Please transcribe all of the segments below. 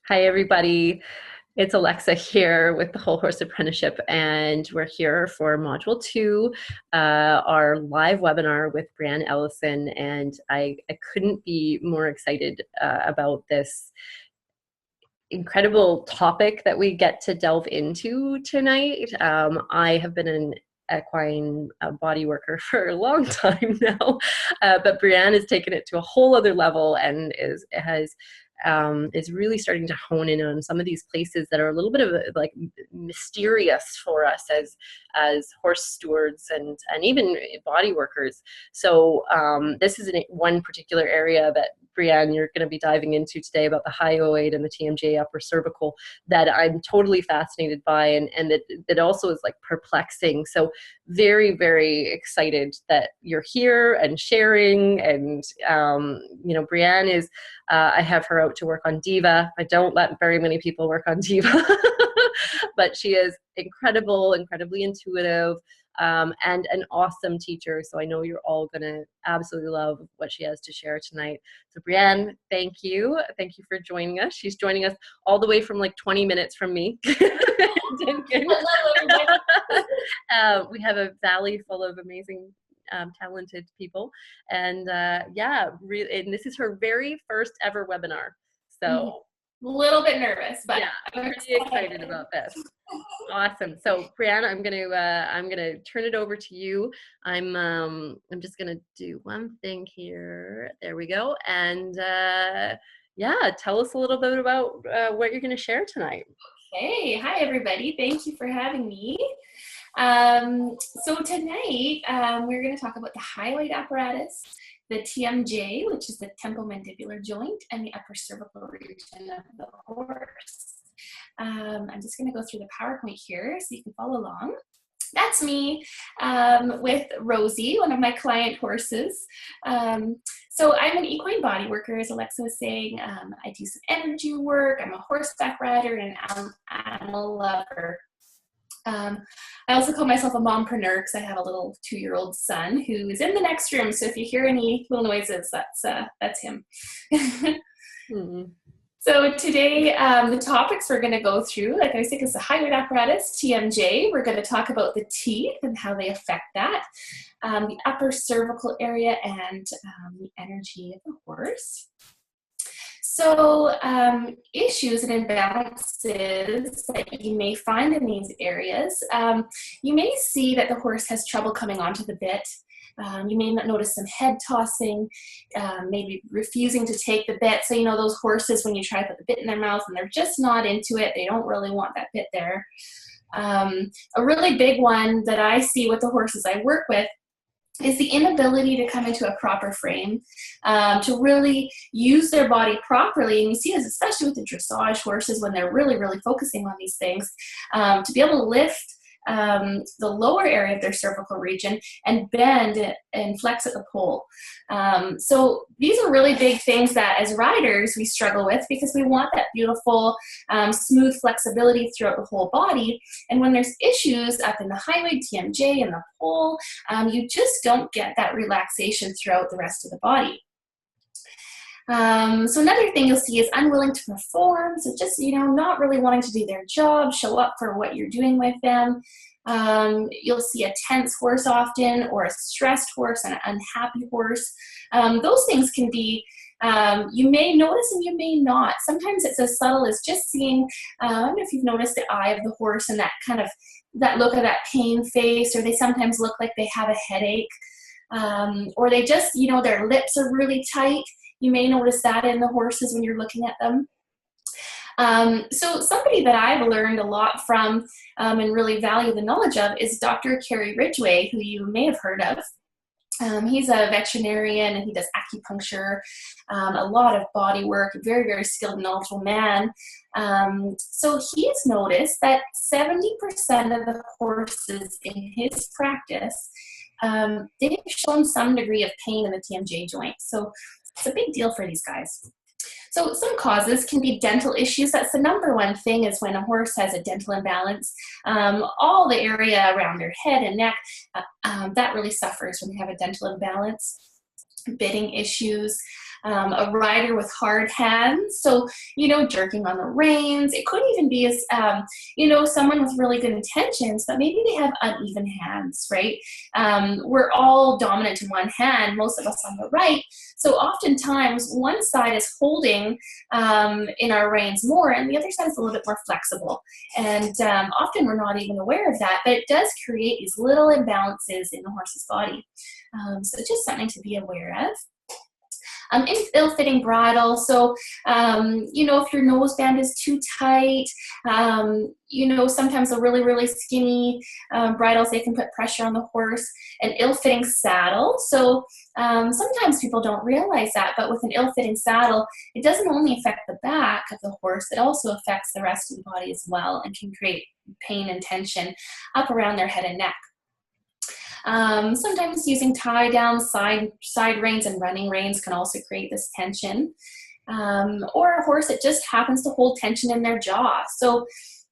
Hi, everybody. It's Alexa here with the Whole Horse Apprenticeship, and we're here for Module 2, our live webinar with Breanne Ellison, and I couldn't be more excited about this incredible topic that we get to delve into tonight. I have been an equine body worker for a long time now, but Breanne has taken it to a whole other level and is really starting to hone in on some of these places that are a little bit of like mysterious for us as horse stewards and even body workers. So this is one particular area that Breanne, you're going to be diving into today about the high O8 and the TMJ upper cervical that I'm totally fascinated by, and that also is like perplexing. So very, very excited that you're here and sharing. And Breanne is I have her out to work on Diva. I don't let very many people work on Diva, but she is incredible, incredibly intuitive, and an awesome teacher. So I know you're all going to absolutely love what she has to share tonight. So Breanne, thank you. Thank you for joining us. She's joining us all the way from like 20 minutes from me. Hello, everybody. We have a valley full of amazing talented people, and and this is her very first ever webinar, so A little bit nervous, but yeah, I'm pretty excited about this. Awesome. So Breanne, I'm gonna turn it over to you. I'm just gonna do one thing here. There we go. And tell us a little bit about what you're gonna share tonight. Hey, hi everybody. Thank you for having me. So tonight we're going to talk about the highlight apparatus, the TMJ, which is the temporomandibular joint, and the upper cervical region of the horse. I'm just going to go through the PowerPoint here so you can follow along. That's me with Rosie, one of my client horses. So I'm an equine body worker, as Alexa was saying. I do some energy work. I'm a horseback rider and an animal lover. I also call myself a mompreneur because I have a little 2-year-old son who is in the next room. So if you hear any little noises, that's him. Mm-hmm. So today, the topics we're going to go through, like I said, is the highlight apparatus, TMJ. We're going to talk about the teeth and how they affect that, the upper cervical area, and the energy of the horse. So issues and imbalances that you may find in these areas, you may see that the horse has trouble coming onto the bit. You may notice some head tossing, maybe refusing to take the bit. So, those horses, when you try to put the bit in their mouth and they're just not into it, they don't really want that bit there. A really big one that I see with the horses I work with is the inability to come into a proper frame, to really use their body properly. And you see this especially with the dressage horses when they're really, really focusing on these things, to be able to lift the lower area of their cervical region and bend and flex at the pole. So these are really big things that as riders we struggle with because we want that beautiful smooth flexibility throughout the whole body. And when there's issues up in the hyoid, TMJ, and the pole, you just don't get that relaxation throughout the rest of the body. So another thing you'll see is unwilling to perform. So just, not really wanting to do their job, show up for what you're doing with them. You'll see a tense horse often, or a stressed horse, and an unhappy horse. Those things can be, you may notice and you may not. Sometimes it's as subtle as just seeing, I don't know if you've noticed the eye of the horse and that look of that pain face, or they sometimes look like they have a headache. Or they just, their lips are really tight. You may notice that in the horses when you're looking at them. So somebody that I've learned a lot from and really value the knowledge of is Dr. Kerry Ridgway, who you may have heard of. He's a veterinarian and he does acupuncture, a lot of body work, very, very skilled and knowledgeable man. So he's noticed that 70% of the horses in his practice, they've shown some degree of pain in the TMJ joint. So it's a big deal for these guys. So some causes can be dental issues. That's the number one thing, is when a horse has a dental imbalance. All the area around their head and neck, that really suffers when they have a dental imbalance. Bitting issues. a rider with hard hands. So, you know, jerking on the reins. It could even be as, you know, someone with really good intentions, but maybe they have uneven hands, right? We're all dominant in one hand, most of us on the right. So oftentimes one side is holding in our reins more, and the other side is a little bit more flexible. And often we're not even aware of that, but it does create these little imbalances in the horse's body. So just something to be aware of. Ill-fitting bridle. So, you know, if your noseband is too tight, you know, sometimes the really, really skinny bridles, they can put pressure on the horse. An ill-fitting saddle. So sometimes people don't realize that, but with an ill-fitting saddle, it doesn't only affect the back of the horse, it also affects the rest of the body as well and can create pain and tension up around their head and neck. Sometimes using tie down side reins and running reins can also create this tension. Or a horse that just happens to hold tension in their jaw. So,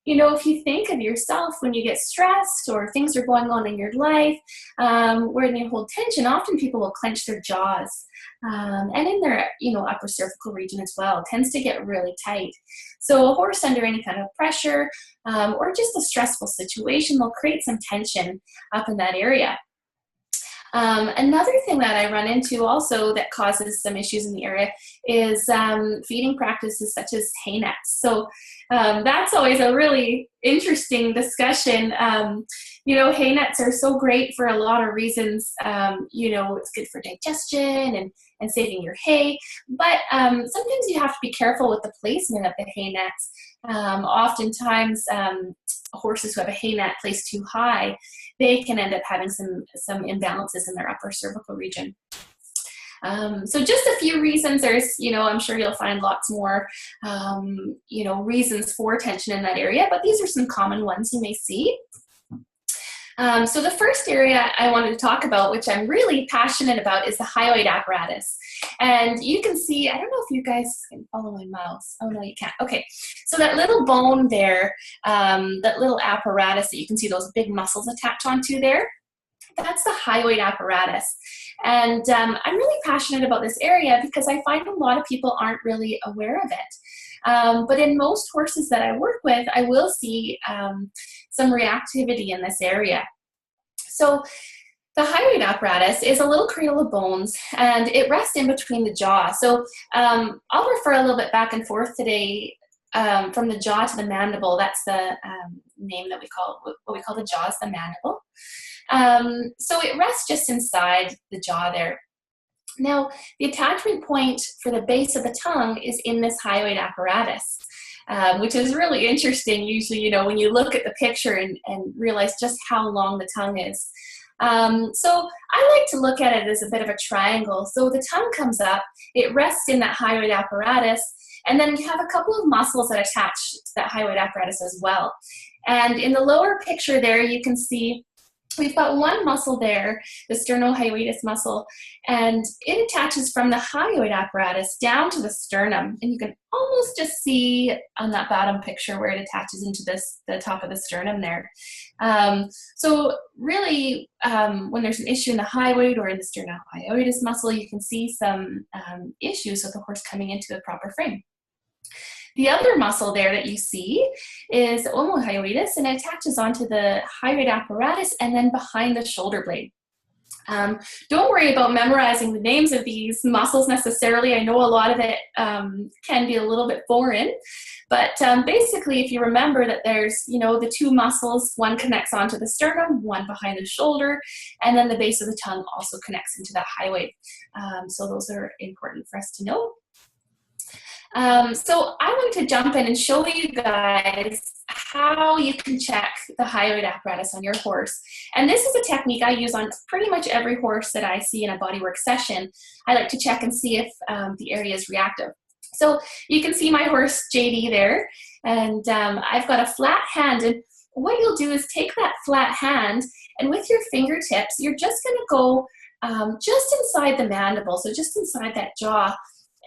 you know, if you think of yourself when you get stressed or things are going on in your life, where you hold tension, often people will clench their jaws. And in their, you know, upper cervical region as well, it tends to get really tight. So a horse under any kind of pressure or just a stressful situation will create some tension up in that area. Another thing that I run into also that causes some issues in the area is feeding practices such as hay nets. So that's always a really interesting discussion. You know, hay nets are so great for a lot of reasons. You know, it's good for digestion and saving your hay, but sometimes you have to be careful with the placement of the hay nets. Oftentimes, horses who have a hay net placed too high, they can end up having some imbalances in their upper cervical region. So just a few reasons. There's, you know, I'm sure you'll find lots more, you know, reasons for tension in that area, but these are some common ones you may see. So the first area I wanted to talk about, which I'm really passionate about, is the hyoid apparatus. And you can see, I don't know if you guys can follow my mouse. Oh, no, you can't. Okay. So that little bone there, that little apparatus that you can see those big muscles attached onto there, that's the hyoid apparatus. And I'm really passionate about this area because I find a lot of people aren't really aware of it. But in most horses that I work with, I will see some reactivity in this area. So the hyoid apparatus is a little cradle of bones, and it rests in between the jaw. So I'll refer a little bit back and forth today from the jaw to the mandible. That's the name that we call, what we call the jaw is the mandible. So it rests just inside the jaw there. Now, the attachment point for the base of the tongue is in this hyoid apparatus, which is really interesting. Usually, you know, when you look at the picture and realize just how long the tongue is. So I like to look at it as a bit of a triangle. So the tongue comes up, it rests in that hyoid apparatus, and then you have a couple of muscles that attach to that hyoid apparatus as well. And in the lower picture there, you can see we've got one muscle there, the sternohyoides muscle, and it attaches from the hyoid apparatus down to the sternum. And you can almost just see on that bottom picture where it attaches into the top of the sternum there. So really, when there's an issue in the hyoid or in the sternohyoides muscle, you can see some issues with the horse coming into the proper frame. The other muscle there that you see is omohyoides, and it attaches onto the hyoid apparatus and then behind the shoulder blade. Don't worry about memorizing the names of these muscles necessarily. I know a lot of it can be a little bit foreign, but basically if you remember that there's, you know, the two muscles, one connects onto the sternum, one behind the shoulder, and then the base of the tongue also connects into the hyoid. So those are important for us to know. So I want to jump in and show you guys how you can check the hyoid apparatus on your horse. And this is a technique I use on pretty much every horse that I see in a bodywork session. I like to check and see if the area is reactive. So you can see my horse JD there, and I've got a flat hand. And what you'll do is take that flat hand, and with your fingertips, you're just going to go just inside the mandible, so just inside that jaw.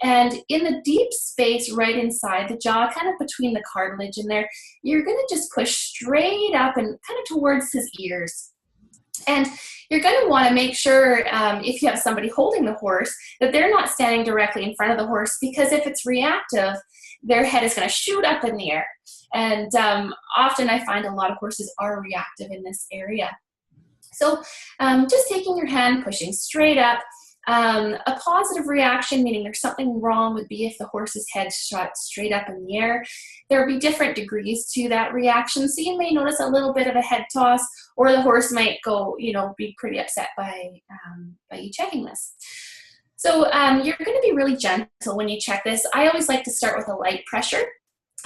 And in the deep space right inside the jaw, kind of between the cartilage in there, you're going to just push straight up and kind of towards his ears. And you're going to want to make sure, if you have somebody holding the horse, that they're not standing directly in front of the horse, because if it's reactive, their head is going to shoot up in the air. And often I find a lot of horses are reactive in this area. So just taking your hand, pushing straight up. A positive reaction, meaning there's something wrong, would be if the horse's head shot straight up in the air. There will be different degrees to that reaction. So you may notice a little bit of a head toss, or the horse might go, be pretty upset by you checking this. So you're going to be really gentle when you check this. I always like to start with a light pressure.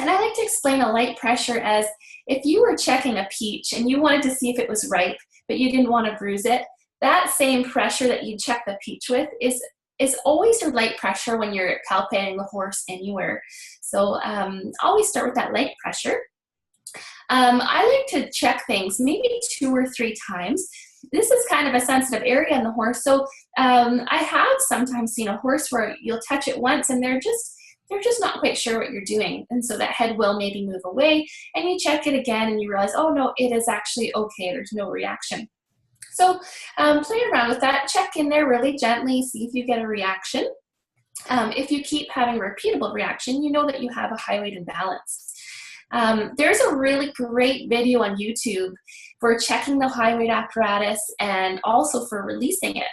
And I like to explain a light pressure as if you were checking a peach and you wanted to see if it was ripe, but you didn't want to bruise it. That same pressure that you check the peach with is always your light pressure when you're palpating the horse anywhere. So always start with that light pressure. I like to check things maybe 2 or 3 times. This is kind of a sensitive area in the horse. So I have sometimes seen a horse where you'll touch it once and they're just not quite sure what you're doing. And so that head will maybe move away, and you check it again and you realize, oh no, it is actually okay. There's no reaction. So play around with that. Check in there really gently, see if you get a reaction. If you keep having a repeatable reaction, you know that you have a high weight imbalance. There's a really great video on YouTube for checking the high weight apparatus and also for releasing it.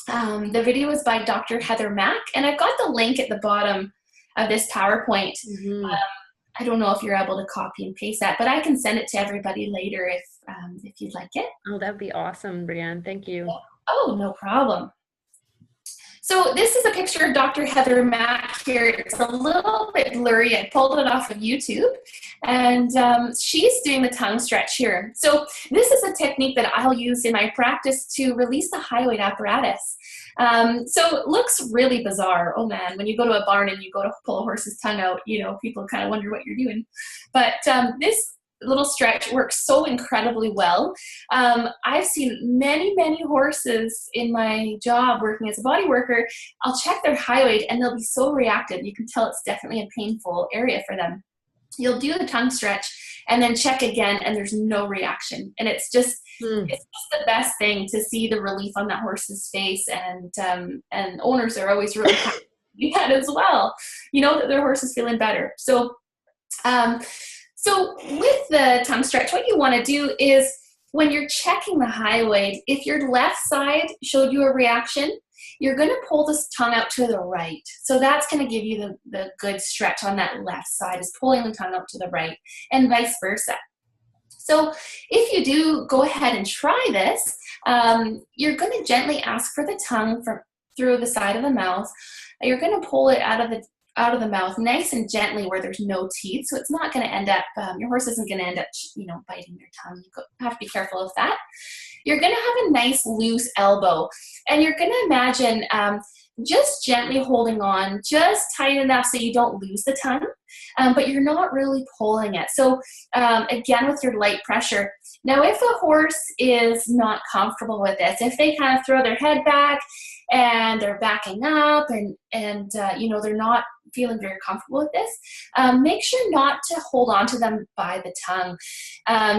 The video is by Dr. Heather Mack, and I've got the link at the bottom of this PowerPoint. Mm-hmm. I don't know if you're able to copy and paste that, but I can send it to everybody later if you'd like it. Oh, that'd be awesome, Breanne. Thank you. Oh, no problem. So this is a picture of Dr. Heather Mack here. It's a little bit blurry. I pulled it off of YouTube, and she's doing the tongue stretch here. So this is a technique that I'll use in my practice to release the high weight apparatus. So it looks really bizarre. Oh man, when you go to a barn and you go to pull a horse's tongue out, people kind of wonder what you're doing. But this little stretch works so incredibly well. I've seen many horses in my job working as a body worker. I'll check their high weight and they'll be so reactive. You can tell it's definitely a painful area for them. You'll do the tongue stretch and then check again and there's no reaction. And it's just the best thing to see the relief on that horse's face, and owners are always really happy to do that as well. That their horse is feeling better. So with the tongue stretch, what you want to do is when you're checking the high weight, if your left side showed you a reaction, you're going to pull this tongue out to the right. So that's going to give you the good stretch on that left side, is pulling the tongue out to the right, and vice versa. So if you do go ahead and try this, you're going to gently ask for the tongue through the side of the mouth. You're going to pull it out of the mouth nice and gently where there's no teeth. So it's not going to end up, your horse isn't going to end up, biting their tongue. You have to be careful of that. You're going to have a nice loose elbow, and you're going to imagine just gently holding on, just tight enough so you don't lose the tongue, but you're not really pulling it. So again, with your light pressure. Now, if a horse is not comfortable with this, if they kind of throw their head back and they're backing up and they're not feeling very comfortable with this, make sure not to hold on to them by the tongue.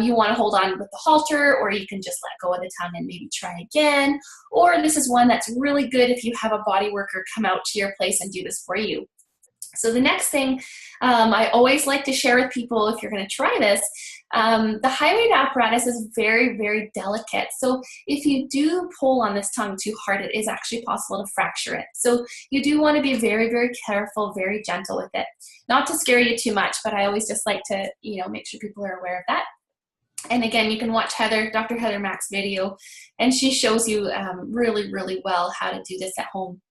You want to hold on with the halter, or you can just let go of the tongue and maybe try again. Or this is one that's really good if you have a body worker come out to your place and do this for you. So the next thing I always like to share with people, if you're going to try this, the high weight apparatus is very, very delicate. So if you do pull on this tongue too hard, it is actually possible to fracture it. So you do want to be very, very careful, very gentle with it. Not to scare you too much, but I always just like to, make sure people are aware of that. And again, you can watch Dr. Heather Mack's video, and she shows you really, really well how to do this at home.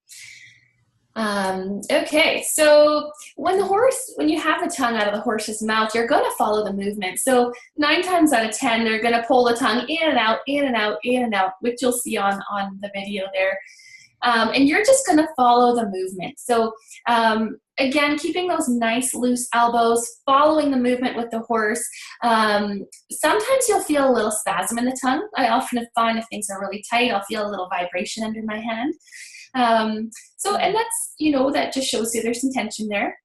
Okay, so when you have the tongue out of the horse's mouth, you're going to follow the movement. So 9 times out of 10, they're going to pull the tongue in and out, in and out, in and out, which you'll see on the video there. And you're just going to follow the movement. So again, keeping those nice loose elbows, following the movement with the horse. Sometimes you'll feel a little spasm in the tongue. I often find if things are really tight, I'll feel a little vibration under my hand. And that's, that just shows you there's some tension there.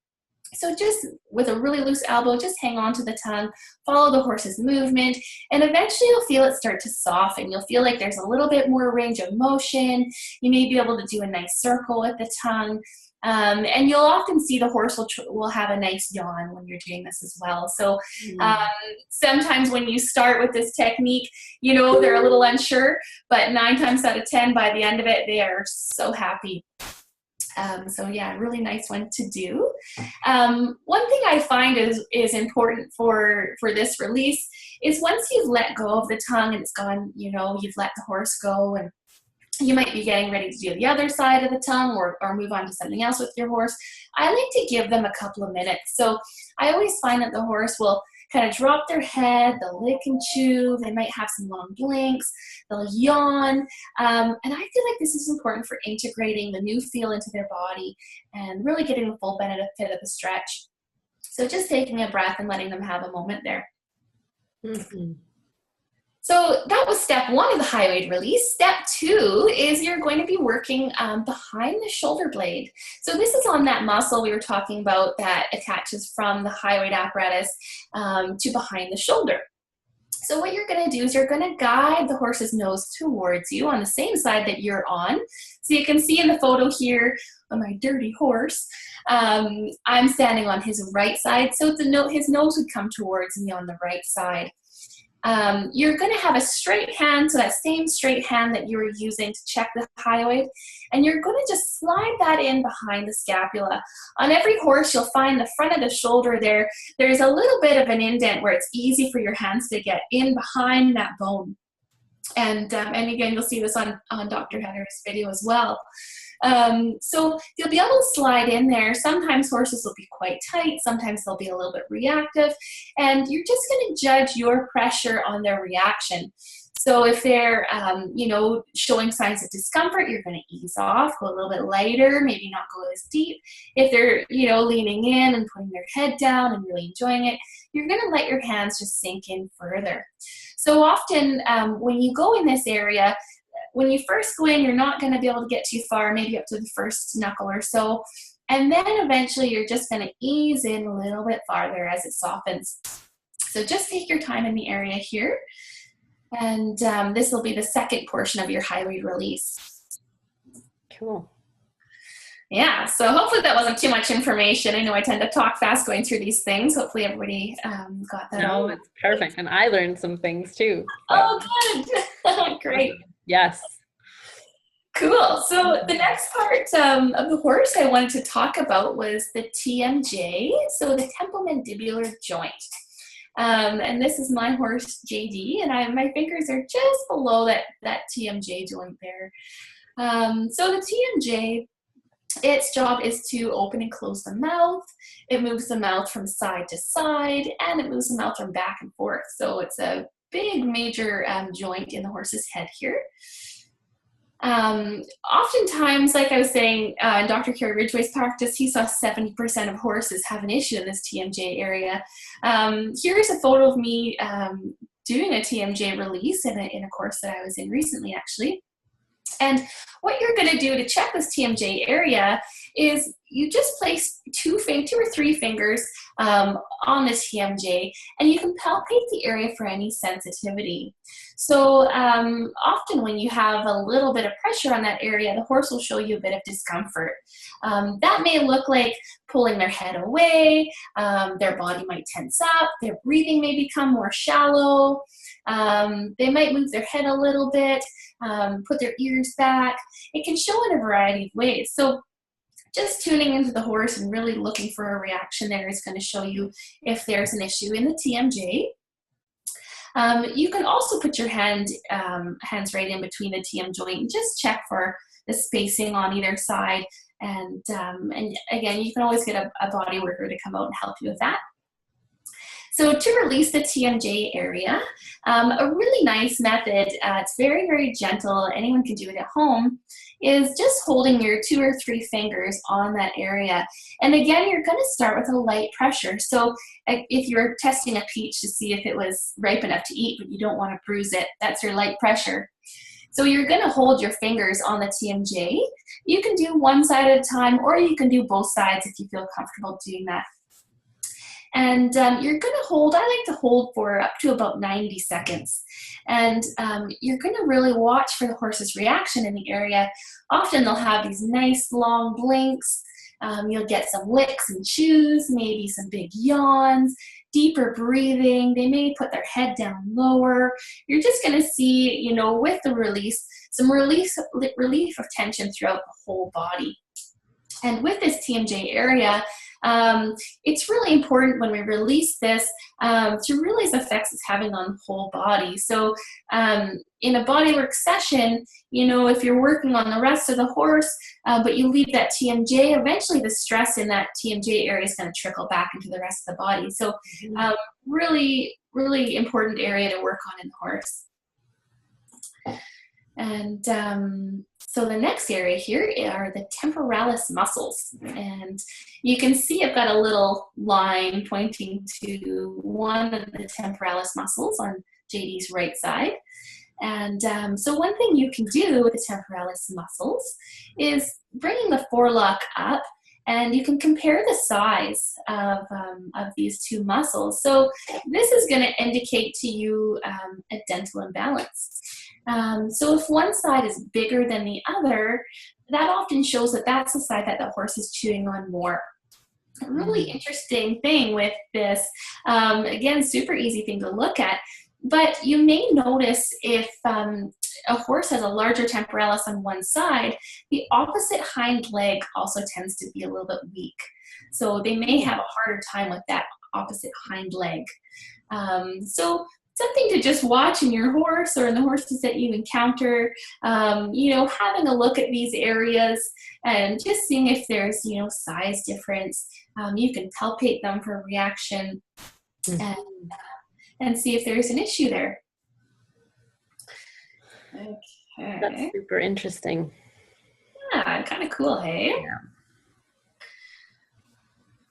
So just with a really loose elbow, just hang on to the tongue, follow the horse's movement, and eventually you'll feel it start to soften. You'll feel like there's a little bit more range of motion. You may be able to do a nice circle with the tongue. And you'll often see the horse will have a nice yawn when you're doing this as well. So sometimes when you start with this technique, you know, they're a little unsure, but 9 times out of 10, by the end of it, they are so happy. So yeah, really nice one to do. One thing I find is important for this release is once you've let go of the tongue and it's gone, you know, you've let the horse go, and you might be getting ready to do the other side of the tongue or move on to something else with your horse. I like to give them a couple of minutes. So I always find that the horse will kind of drop their head, they'll lick and chew, they might have some long blinks, they'll yawn. And I feel like this is important for integrating the new feel into their body and really getting the full benefit of the stretch. So just taking a breath and letting them have a moment there. Mm-hmm. So that was step 1 of the hyoid release. Step 2 is you're going to be working behind the shoulder blade. So this is on that muscle we were talking about that attaches from the hyoid apparatus to behind the shoulder. So what you're going to do is you're going to guide the horse's nose towards you on the same side that you're on. So you can see in the photo here on my dirty horse, I'm standing on his right side. So his nose would come towards me on the right side. You're going to have a straight hand, so that same straight hand that you were using to check the hyoid, and you're going to just slide that in behind the scapula. On every horse, you'll find the front of the shoulder there's a little bit of an indent where it's easy for your hands to get in behind that bone. And again, you'll see this on Dr. Heather's video as well. So you'll be able to slide in there. Sometimes horses will be quite tight, sometimes they'll be a little bit reactive, and you're just going to judge your pressure on their reaction. So if they're, you know, showing signs of discomfort, you're going to ease off, go a little bit lighter, maybe not go as deep. If they're, you know, leaning in and putting their head down and really enjoying it, you're going to let your hands just sink in further. So often when you go in this area, when you first go in, you're not going to be able to get too far, maybe up to the first knuckle or so. And then eventually you're just going to ease in a little bit farther as it softens. So just take your time in the area here. And this will be the second portion of your hyoid release. Cool. Yeah, so hopefully that wasn't too much information. I know I tend to talk fast going through these things. Hopefully everybody got that. No, it's perfect. And I learned some things too. So. Oh, good. Great. Yes. Cool. So the next part of the horse I wanted to talk about was the TMJ, so the temporomandibular joint. And this is my horse, JD, and my fingers are just below that TMJ joint there. So the TMJ, its job is to open and close the mouth. It moves the mouth from side to side, and it moves the mouth from back and forth. So it's a big major joint in the horse's head here. Oftentimes, like I was saying, in Dr. Kerry Ridgway's practice, he saw 70% of horses have an issue in this TMJ area. Here's a photo of me doing a TMJ release in a course that I was in recently, actually. And what you're going to do to check this TMJ area is you just place 2 or 3 fingers on this TMJ, and you can palpate the area for any sensitivity. So often when you have a little bit of pressure on that area, the horse will show you a bit of discomfort. That may look like pulling their head away, their body might tense up, their breathing may become more shallow, they might move their head a little bit, put their ears back. It can show in a variety of ways. So just tuning into the horse and really looking for a reaction there is going to show you if there's an issue in the TMJ. You can also put your hands right in between the TM joint and just check for the spacing on either side. And again, you can always get a body worker to come out and help you with that. So to release the TMJ area, a really nice method, it's very, very gentle, anyone can do it at home, is just holding your 2 or 3 fingers on that area. And again, you're going to start with a light pressure. So if you're testing a peach to see if it was ripe enough to eat, but you don't want to bruise it, that's your light pressure. So you're going to hold your fingers on the TMJ. You can do one side at a time, or you can do both sides if you feel comfortable doing that. And you're going to hold, I like to hold for up to about 90 seconds. And you're going to really watch for the horse's reaction in the area. Often they'll have these nice long blinks. You'll get some licks and chews, maybe some big yawns, deeper breathing. They may put their head down lower. You're just going to see, you know, with the release, some relief of tension throughout the whole body. And with this TMJ area, it's really important when we release this to realize the effects it's having on the whole body. So in a bodywork session, you know, if you're working on the rest of the horse, but you leave that TMJ, eventually the stress in that TMJ area is going to trickle back into the rest of the body. So really, really important area to work on in the horse. And so the next area here are the temporalis muscles. And you can see I've got a little line pointing to one of the temporalis muscles on JD's right side. And so one thing you can do with the temporalis muscles is bringing the forelock up, and you can compare the size of these two muscles. So this is going to indicate to you a dental imbalance. So if one side is bigger than the other, that often shows that that's the side that the horse is chewing on more. A really interesting thing with this, again, super easy thing to look at, but you may notice if a horse has a larger temporalis on one side, the opposite hind leg also tends to be a little bit weak. So they may have a harder time with that opposite hind leg. So something to just watch in your horse or in the horses that you encounter, you know, having a look at these areas and just seeing if there's, you know, size difference. You can palpate them for reaction and see if there's an issue there. Okay. That's super interesting. Yeah, kind of cool, hey? Yeah.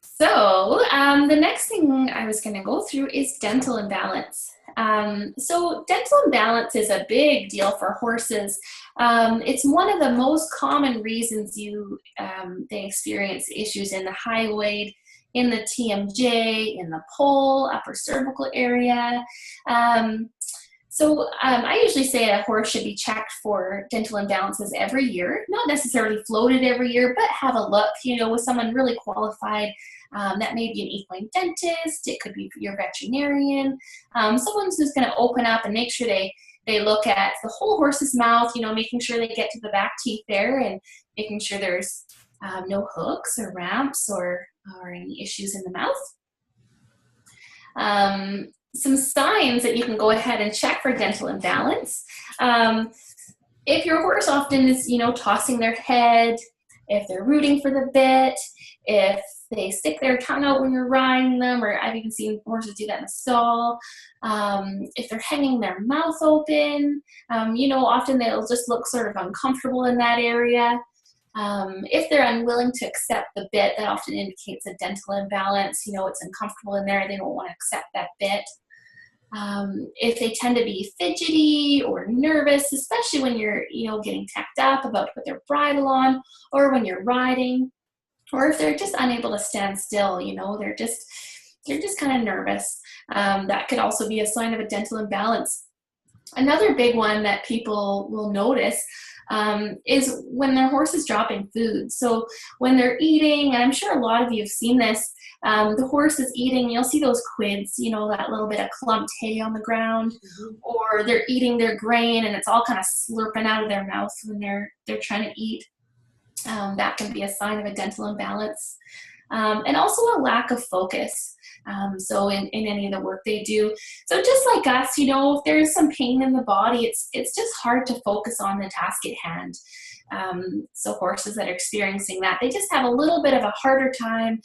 So the next thing I was going to go through is dental imbalance. So dental imbalance is a big deal for horses. It's one of the most common reasons they experience issues in the hyoid, in the TMJ, in the pole, upper cervical area. So I usually say a horse should be checked for dental imbalances every year, not necessarily floated every year, but have a look, you know, with someone really qualified. That may be an equine dentist, it could be your veterinarian, someone who's going to open up and make sure they look at the whole horse's mouth, you know, making sure they get to the back teeth there and making sure there's no hooks or ramps or any issues in the mouth. Some signs that you can go ahead and check for dental imbalance. If your horse often is, you know, tossing their head, if they're rooting for the bit, if they stick their tongue out when you're riding them, or I've even seen horses do that in the stall. If they're hanging their mouth open, you know, often they'll just look sort of uncomfortable in that area. If they're unwilling to accept the bit, that often indicates a dental imbalance. You know, it's uncomfortable in there, they don't want to accept that bit. If they tend to be fidgety or nervous, especially when you're, you know, getting tacked up about to put their bridle on, or when you're riding, or if they're just unable to stand still, you know, they're just kind of nervous. That could also be a sign of a dental imbalance. Another big one that people will notice is when their horse is dropping food. So when they're eating, and I'm sure a lot of you have seen this, the horse is eating, you'll see those quids, you know, that little bit of clumped hay on the ground, or they're eating their grain and it's all kind of slurping out of their mouth when they're trying to eat. That can be a sign of a dental imbalance. And also a lack of focus. So in any of the work they do. So just like us, you know, if there's some pain in the body, it's just hard to focus on the task at hand. So horses that are experiencing that, they just have a little bit of a harder time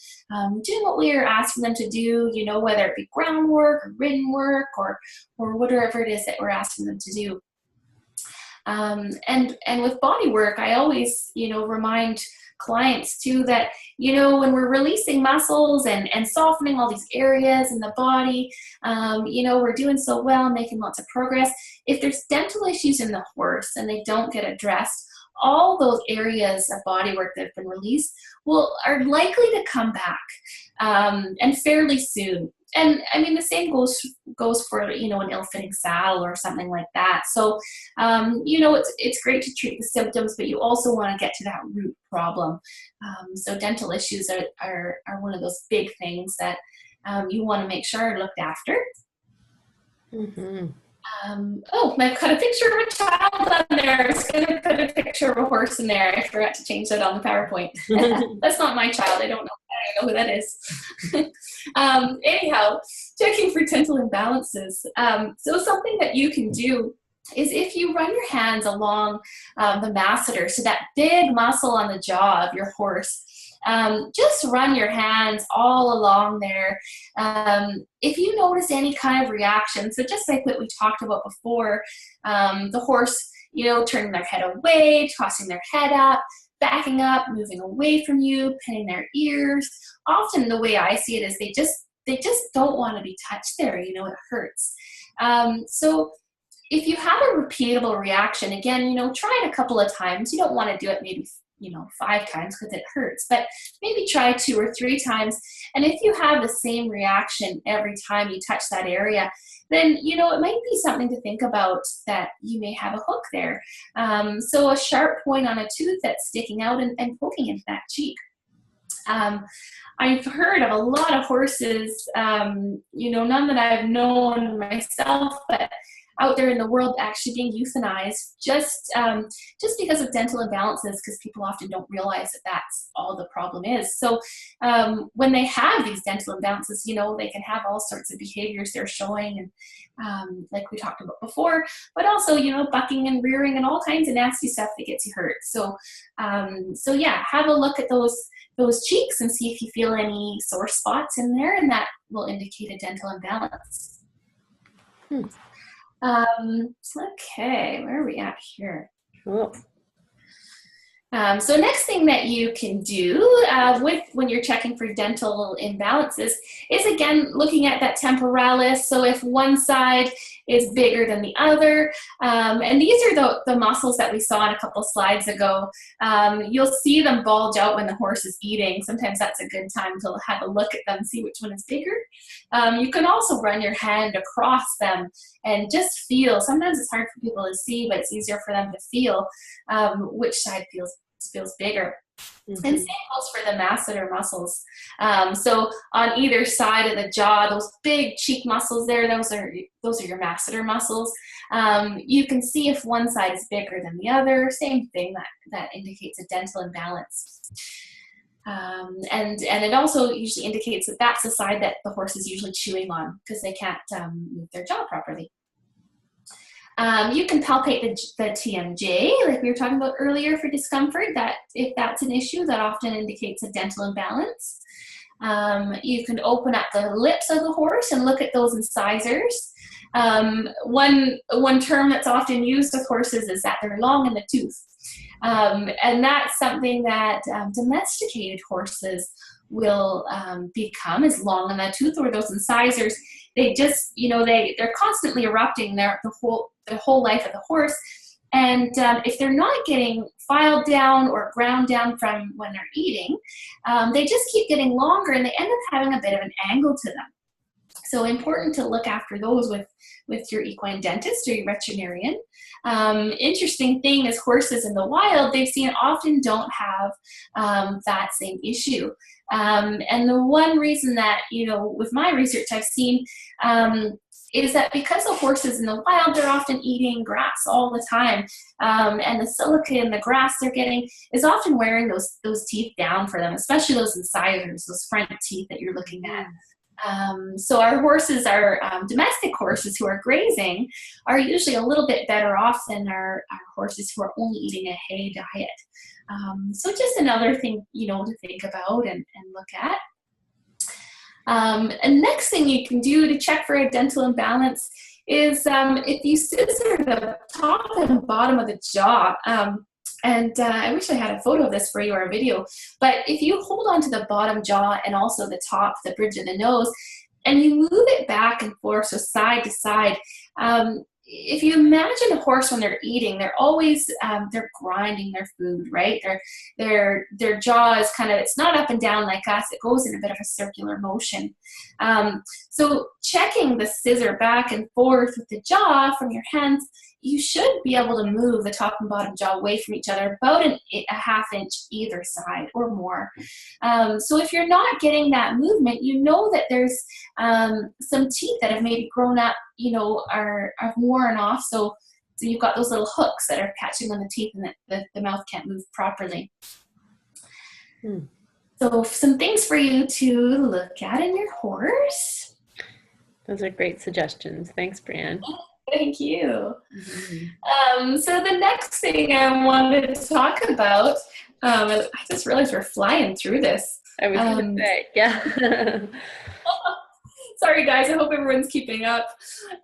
doing what we are asking them to do, you know, whether it be groundwork or ridden work or whatever it is that we're asking them to do. And with body work, I always, you know, remind clients too that, when we're releasing muscles and softening all these areas in the body, we're doing so well, making lots of progress. If there's dental issues in the horse and they don't get addressed, all those areas of body work that have been released are likely to come back, and fairly soon. And I mean, the same goes for, an ill-fitting saddle or something like that. So, it's great to treat the symptoms, but you also want to get to that root problem. So dental issues are one of those big things that you want to make sure are looked after. Mm-hmm. I've got a picture of a child on there. I was going to put a picture of a horse in there. I forgot to change that on the PowerPoint. That's not my child. I don't know who that is. Anyhow, checking for dental imbalances. So something that you can do is if you run your hands along the masseter, so that big muscle on the jaw of your horse, just run your hands all along there. If you notice any kind of reaction, so just like what we talked about before, the horse, turning their head away, tossing their head up, backing up, moving away from you, pinning their ears. Often the way I see it is they just don't want to be touched there. It hurts. So if you have a repeatable reaction, again, try it a couple of times. You don't want to do it maybe 5 times because it hurts, but maybe try 2 or 3 times. And if you have the same reaction every time you touch that area, then, it might be something to think about, that you may have a hook there. So a sharp point on a tooth that's sticking out and poking into that cheek. I've heard of a lot of horses, none that I've known myself, but out there in the world actually being euthanized just because of dental imbalances, because people often don't realize that that's all the problem is. So when they have these dental imbalances, they can have all sorts of behaviors they're showing, and like we talked about before, but also, bucking and rearing and all kinds of nasty stuff that gets you hurt. So yeah, have a look at those cheeks and see if you feel any sore spots in there, and that will indicate a dental imbalance. Okay, where are we at here? Cool. So next thing that you can do when you're checking for dental imbalances is, again, looking at that temporalis. So if one side is bigger than the other, and these are the muscles that we saw in a couple slides ago. You'll see them bulge out when the horse is eating. Sometimes that's a good time to have a look at them and see which one is bigger. You can also run your hand across them and just feel. Sometimes it's hard for people to see, but it's easier for them to feel which side feels bigger. Mm-hmm. And same goes for the masseter muscles. So on either side of the jaw, those big cheek muscles there, those are your masseter muscles. You can see if one side is bigger than the other. Same thing, that indicates a dental imbalance. And it also usually indicates that that's the side that the horse is usually chewing on, because they can't move their jaw properly. You can palpate the TMJ, like we were talking about earlier, for discomfort. That if that's an issue, that often indicates a dental imbalance. You can open up the lips of the horse and look at those incisors. One term that's often used with horses is that they're long in the tooth. And that's something that domesticated horses will become, is long in the tooth, or those incisors. They just, they're constantly erupting the whole life of the horse. And if they're not getting filed down or ground down from when they're eating, they just keep getting longer, and they end up having a bit of an angle to them. So important to look after those with your equine dentist or your veterinarian. Interesting thing is, horses in the wild, they've seen, often don't have that same issue. And the one reason that, with my research I've seen is that because the horses in the wild, they're often eating grass all the time. And the silica in the grass they're getting is often wearing those teeth down for them, especially those incisors, those front teeth that you're looking at. So our horses, our domestic horses who are grazing, are usually a little bit better off than our horses who are only eating a hay diet. So just another thing, to think about and look at. And next thing you can do to check for a dental imbalance is if you scissor the top and bottom of the jaw, And I wish I had a photo of this for you or a video, but if you hold on to the bottom jaw and also the top, the bridge of the nose, and you move it back and forth, so side to side, if you imagine a horse when they're eating, they're always they're grinding their food, right? Their jaw is kind of, it's not up and down like us. It goes in a bit of a circular motion. So checking the scissor back and forth with the jaw from your hands, you should be able to move the top and bottom jaw away from each other about a half inch either side or more. So if you're not getting that movement, you know that there's some teeth that have maybe grown up, you know, are worn off. So you've got those little hooks that are catching on the teeth, and the mouth can't move properly. So some things for you to look at in your horse. Those are great suggestions. Thanks, Breanne. Thank you. So the next thing I wanted to talk about, I just realized we're flying through this. I was going to say, yeah. Sorry, guys. I hope everyone's keeping up.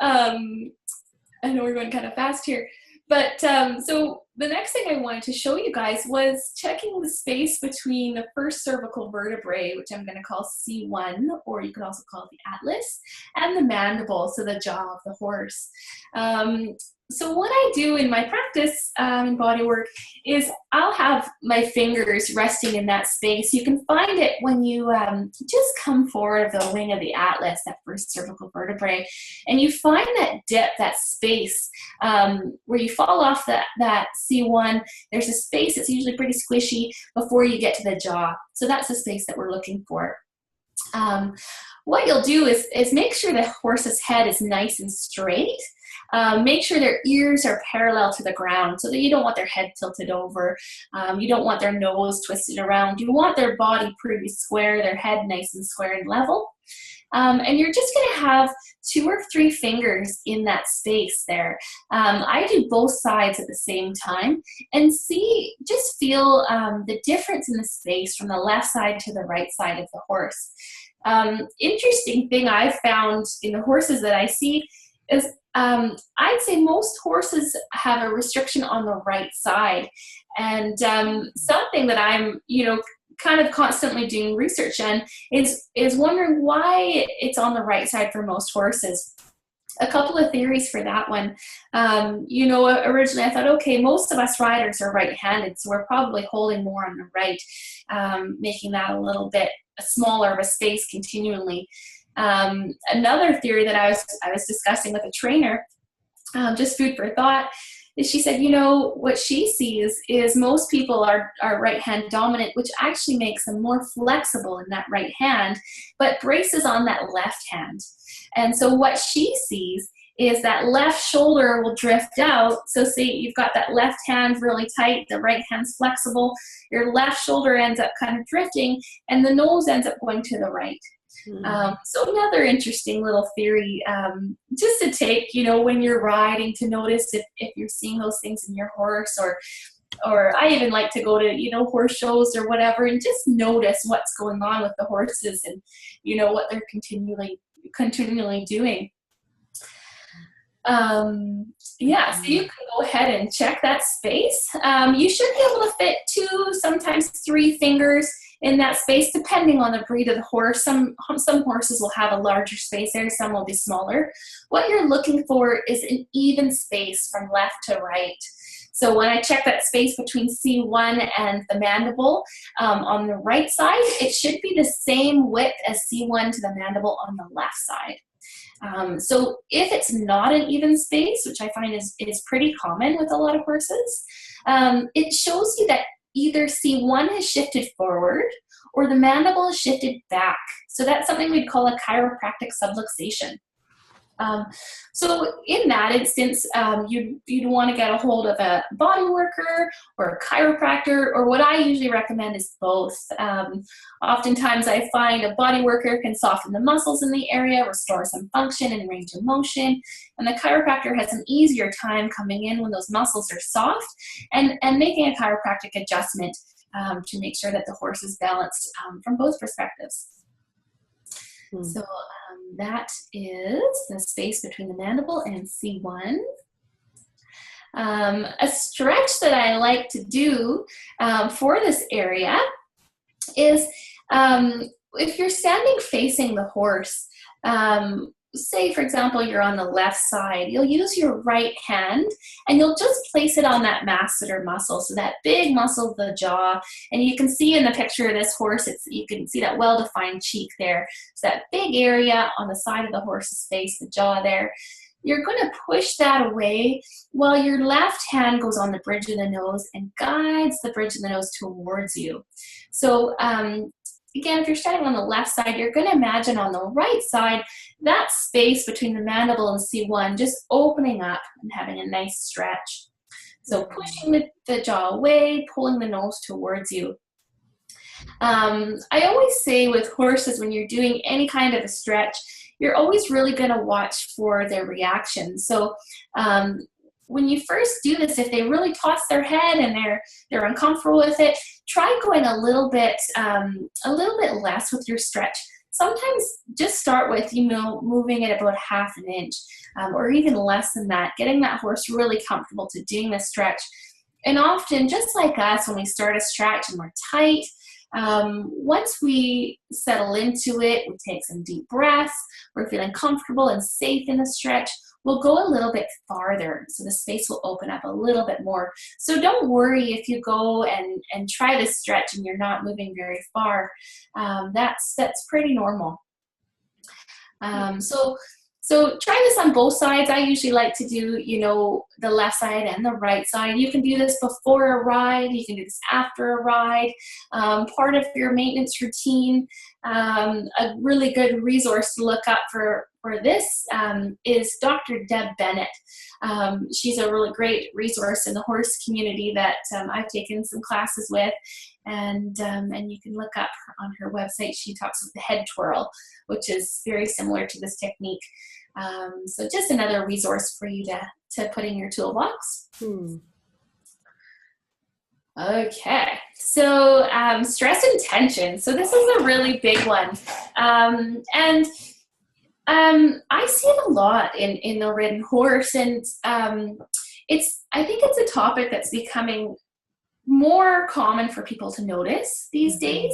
I know we're going kind of fast here. But so the next thing I wanted to show you guys was checking the space between the first cervical vertebrae, which I'm going to call C1, or you could also call it the atlas, and the mandible, so the jaw of the horse. So what I do in my practice in body work is I'll have my fingers resting in that space. You can find it when you just come forward of the wing of the atlas, that first cervical vertebrae, and you find that dip, that space where you fall off that C1. There's a space that's usually pretty squishy before you get to the jaw. So that's the space that we're looking for. What you'll do is make sure the horse's head is nice and straight. Make sure their ears are parallel to the ground, so that you don't want their head tilted over. You don't want their nose twisted around. You want their body pretty square, their head nice and square and level. And you're just going to have 2 or 3 fingers in that space there. I do both sides at the same time, and just feel the difference in the space from the left side to the right side of the horse. Interesting thing I've found in the horses that I see is I'd say most horses have a restriction on the right side. And something that I'm, kind of constantly doing research on is wondering why it's on the right side for most horses. A couple of theories for that one. Originally I thought, okay, most of us riders are right-handed, so we're probably holding more on the right, making that a little bit smaller of a space continually. Another theory that I was discussing with a trainer, just food for thought, is she said, what she sees is most people are right hand dominant, which actually makes them more flexible in that right hand, but braces on that left hand. And so what she sees is that left shoulder will drift out. So say you've got that left hand really tight, the right hand's flexible, your left shoulder ends up kind of drifting, and the nose ends up going to the right. So another interesting little theory, just to take, when you're riding, to notice if you're seeing those things in your horse, or I even like to go to, horse shows or whatever, and just notice what's going on with the horses and, what they're continually doing. So you can go ahead and check that space. You should be able to fit 2, sometimes 3 fingers in that space, depending on the breed of the horse. Some horses will have a larger space there, some will be smaller. What you're looking for is an even space from left to right. So when I check that space between C1 and the mandible, on the right side, it should be the same width as C1 to the mandible on the left side. So if it's not an even space, which I find is pretty common with a lot of horses, it shows you that either C1 has shifted forward or the mandible has shifted back. So that's something we'd call a chiropractic subluxation. So in that instance, you'd want to get a hold of a body worker or a chiropractor, or what I usually recommend is both. Oftentimes I find a body worker can soften the muscles in the area, restore some function and range of motion, and the chiropractor has an easier time coming in when those muscles are soft and making a chiropractic adjustment to make sure that the horse is balanced from both perspectives. So that is the space between the mandible and C1. A stretch that I like to do for this area is if you're standing facing the horse, say for example you're on the left side, you'll use your right hand and you'll just place it on that masseter muscle, so that big muscle of the jaw. And you can see in the picture of this horse, you can see that well-defined cheek there. So that big area on the side of the horse's face, the jaw there. You're going to push that away while your left hand goes on the bridge of the nose and guides the bridge of the nose towards you. So again, if you're standing on the left side, you're going to imagine on the right side, that space between the mandible and C1 just opening up and having a nice stretch. So pushing the jaw away, pulling the nose towards you. I always say with horses, when you're doing any kind of a stretch, you're always really going to watch for their reaction. So when you first do this, if they really toss their head and they're uncomfortable with it, try going a little bit less with your stretch. Sometimes just start with, moving it about half an inch or even less than that, getting that horse really comfortable to doing this stretch. And often, just like us, when we start a stretch and we're tight, once we settle into it, we take some deep breaths, we're feeling comfortable and safe in the stretch, we'll go a little bit farther, so the space will open up a little bit more. So don't worry if you go and try this stretch and you're not moving very far. That's pretty normal. So try this on both sides. I usually like to do, the left side and the right side. You can do this before a ride. You can do this after a ride. Part of your maintenance routine. A really good resource to look up for this is Dr. Deb Bennett. She's a really great resource in the horse community that I've taken some classes with. And you can look up on her website. She talks about the head twirl, which is very similar to this technique. So just another resource for you to put in your toolbox. Okay, so stress and tension. So this is a really big one. And I see it a lot in the ridden horse. And I think it's a topic that's becoming more common for people to notice these days.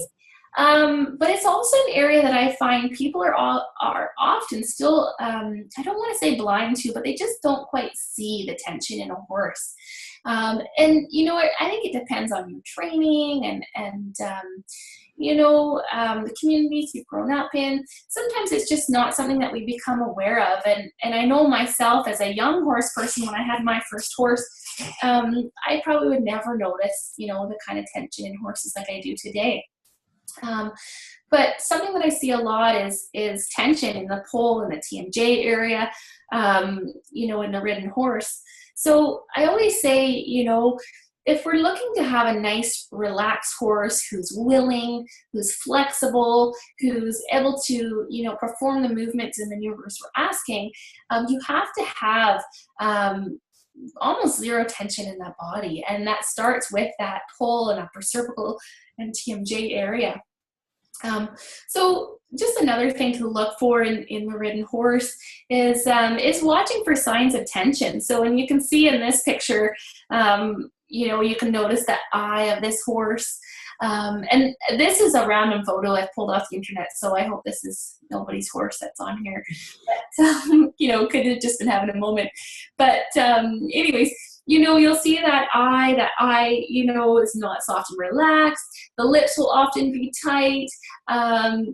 But it's also an area that I find people are often still, I don't want to say blind to, but they just don't quite see the tension in a horse. And I think it depends on your training and the communities you've grown up in. Sometimes it's just not something that we become aware of. And I know myself as a young horse person, when I had my first horse, I probably would never notice, the kind of tension in horses like I do today. But something that I see a lot is tension in the pole and the TMJ area, in the ridden horse. So I always say, if we're looking to have a nice, relaxed horse who's willing, who's flexible, who's able to, perform the movements and maneuvers we're asking, you have to have almost zero tension in that body. And that starts with that pole and upper cervical and TMJ area. So just another thing to look for in the ridden horse is watching for signs of tension. So when you can see in this picture, you can notice the eye of this horse. And this is a random photo I've pulled off the internet, so I hope this is nobody's horse that's on here. But, could have just been having a moment. But anyways, you'll see that eye, is not soft and relaxed. The lips will often be tight.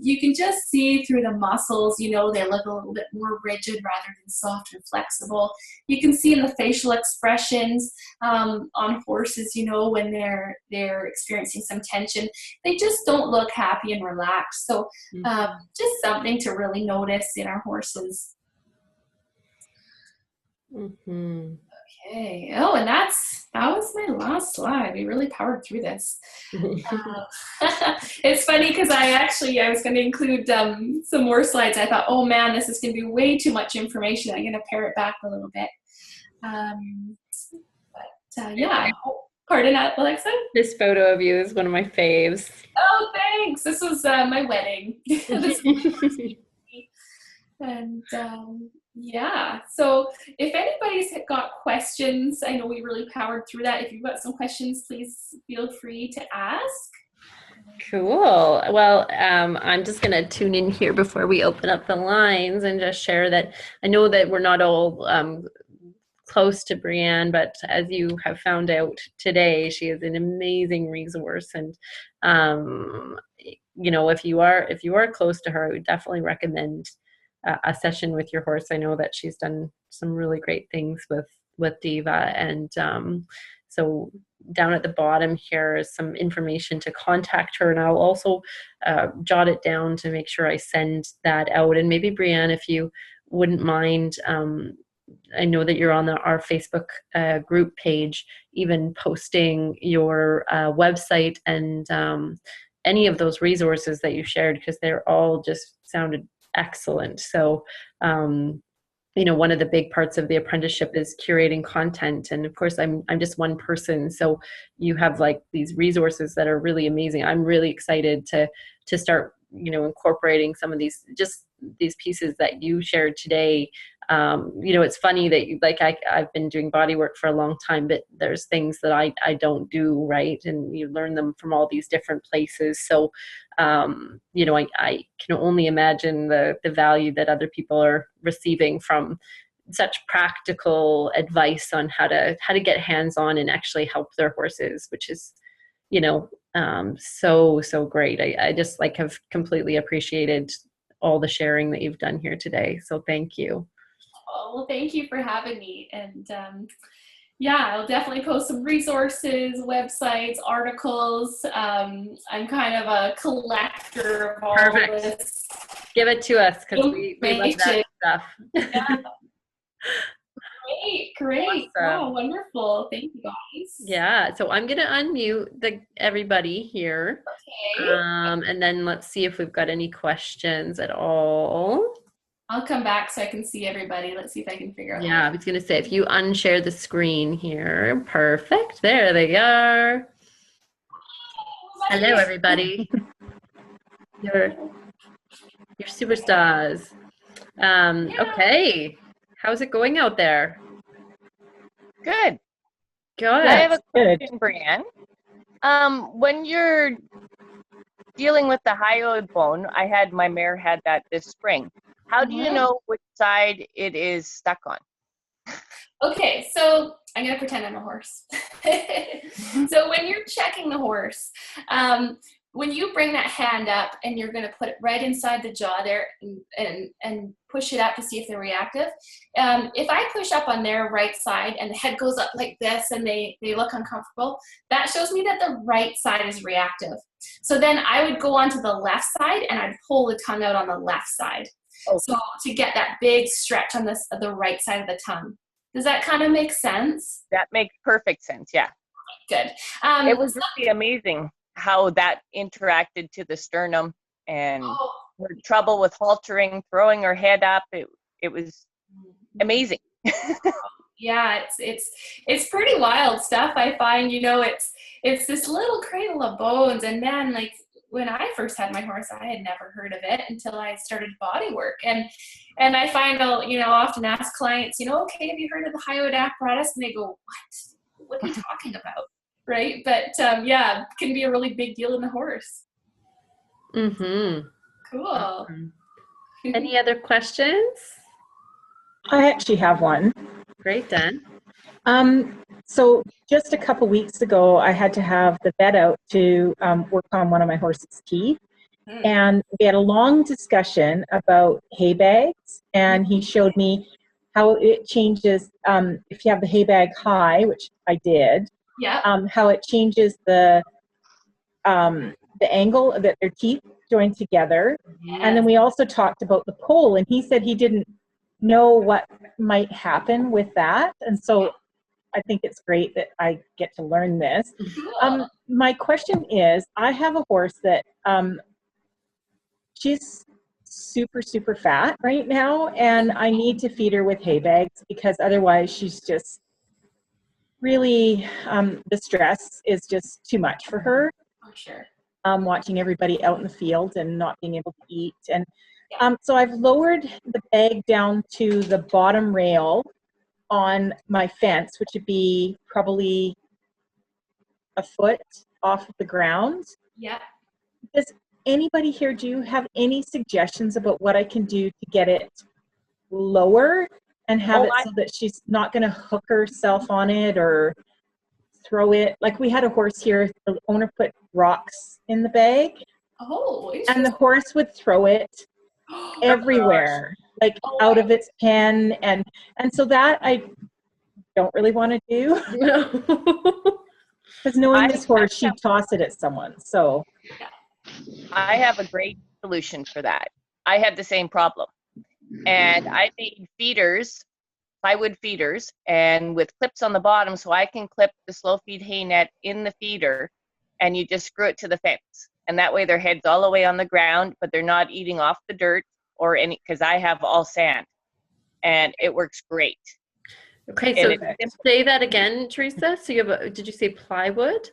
You can just see through the muscles, they look a little bit more rigid rather than soft and flexible. You can see in the facial expressions on horses, when they're experiencing some tension, they just don't look happy and relaxed. So just something to really notice in our horses. Mm-hmm. Okay. Oh, and that was my last slide. We really powered through this. It's funny because I was going to include some more slides. I thought, oh man, this is going to be way too much information. I'm going to pare it back a little bit. Yeah. Pardon, Alexa? This photo of you is one of my faves. Oh, thanks. This was my wedding. And yeah, so if anybody's got questions. I know we really powered through that. If you've got some questions, please feel free to ask. Cool. Well, I'm just going to tune in here before we open up the lines and just share that I know that we're not all close to Breanne, but as you have found out today, she is an amazing resource. And you know, if you are close to her, I would definitely recommend a session with your horse. I know that she's done some really great things with Diva, and so down at the bottom here is some information to contact her, and I'll also jot it down to make sure I send that out. And maybe Breanne, if you wouldn't mind, I know that you're on our Facebook group page, even posting your website and any of those resources that you shared, because they're all just sounded excellent. So you know, one of the big parts of the apprenticeship is curating content. And of course, I'm just one person. So you have like these resources that are really amazing. I'm really excited to start, you know, incorporating some of these pieces that you shared today. You know, it's funny that I've been doing body work for a long time, but there's things that I don't do, right? And you learn them from all these different places. So, you know, I can only imagine the value that other people are receiving from such practical advice on how to get hands-on and actually help their horses, which is, you know, so great. I just have completely appreciated all the sharing that you've done here today. So thank you. Oh, well, thank you for having me. And yeah, I'll definitely post some resources, websites, articles. I'm kind of a collector of all this. Give it to us, because we love that stuff. Yeah. Great. Awesome. Wow, wonderful. Thank you, guys. Yeah, so I'm going to unmute everybody here. Okay. And then let's see if we've got any questions at all. I'll come back so I can see everybody. Let's see if I can figure out. Yeah, I was going to say, if you unshare the screen here. Perfect. There they are. Hello, everybody. You're superstars. Okay. How's it going out there? Good. Good. I have a question, Breanne. When you're dealing with the hyoid bone, my mare had that this spring. How do you know which side it is stuck on? Okay, so I'm going to pretend I'm a horse. So when you're checking the horse, when you bring that hand up and you're going to put it right inside the jaw there and push it up to see if they're reactive, if I push up on their right side and the head goes up like this and they look uncomfortable, that shows me that the right side is reactive. So then I would go onto the left side and I'd pull the tongue out on the left side. Okay. So to get that big stretch on the right side of the tongue. Does that kind of make sense? That makes perfect sense, yeah. Good. It was really amazing how that interacted to the sternum, and her trouble with haltering, throwing her head up. It was amazing. Yeah, it's pretty wild stuff. I find, you know, it's this little cradle of bones, and then like when I first had my horse, I had never heard of it until I started body work, and I find I'll, you know, often ask clients, you know, okay, have you heard of the hyoid apparatus? And they go, what are you talking about? Right? But yeah, it can be a really big deal in the horse. Mm-hmm. Cool. Awesome. Any other questions? I actually have one. Great, Dan. So just a couple weeks ago, I had to have the vet out to work on one of my horse's teeth. And we had a long discussion about hay bags, and he showed me how it changes if you have the hay bag high, which I did. Yeah. How it changes the angle that their teeth join together. Yes. And then we also talked about the pole, and he said he didn't know what might happen with that. And so I think it's great that I get to learn this. Cool. My question is, I have a horse that she's super fat right now, and I need to feed her with hay bags because otherwise she's just really, the stress is just too much for her. For sure. Watching everybody out in the field and not being able to eat. And so I've lowered the bag down to the bottom rail on my fence, which would be probably a foot off of the ground. Yeah. Does anybody here, do you have any suggestions about what I can do to get it lower and have it so that she's not going to hook herself on it or throw it? Like, we had a horse here, the owner put rocks in the bag. Oh, and the horse would throw it everywhere, like out of its pen, and so that I don't really want to do. Because knowing this horse, she'd toss it at someone. So I have a great solution for that. I had the same problem. And I made feeders, plywood feeders, and with clips on the bottom so I can clip the slow feed hay net in the feeder, and you just screw it to the fence. And that way their head's all the way on the ground, but they're not eating off the dirt or any, because I have all sand. And it works great. Okay, so say that again, Teresa. So you have did you say plywood?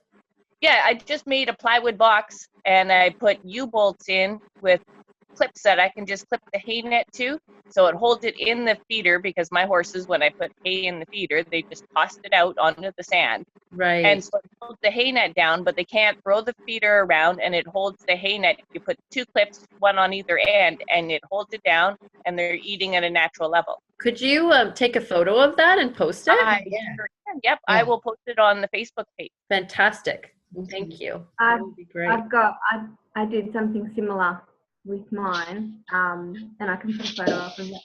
Yeah, I just made a plywood box and I put U-bolts in with clips that I can just clip the hay net to, so it holds it in the feeder, because my horses, when I put hay in the feeder, they just tossed it out onto the sand. Right. And so it holds the hay net down, but they can't throw the feeder around, and it holds the hay net. You put 2 clips, one on either end, and it holds it down, and they're eating at a natural level. Could you take a photo of that and post it? Yeah. Sure can. Yep, I will post it on the Facebook page. Fantastic. Thank you. That would be great. I did something similar with mine, and I can put a photo up of it.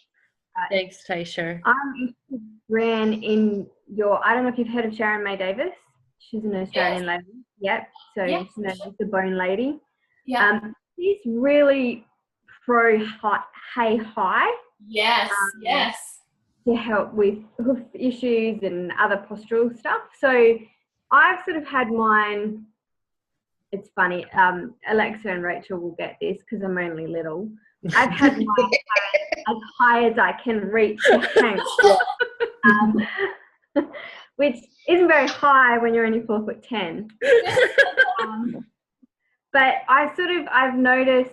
Thanks, Taisha. I'm interested, Breanne, in your, I don't know if you've heard of Sharon May Davis. She's an Australian lady. Yep. So she's known as the Bone Lady. Yeah. She's really pro hay high. Yes. Yes. To help with hoof issues and other postural stuff. So I've sort of had mine. It's funny, Alexa and Rachel will get this because I'm only little. I've had mine as high as I can reach the hang, which isn't very high when you're only 4'10". But I've noticed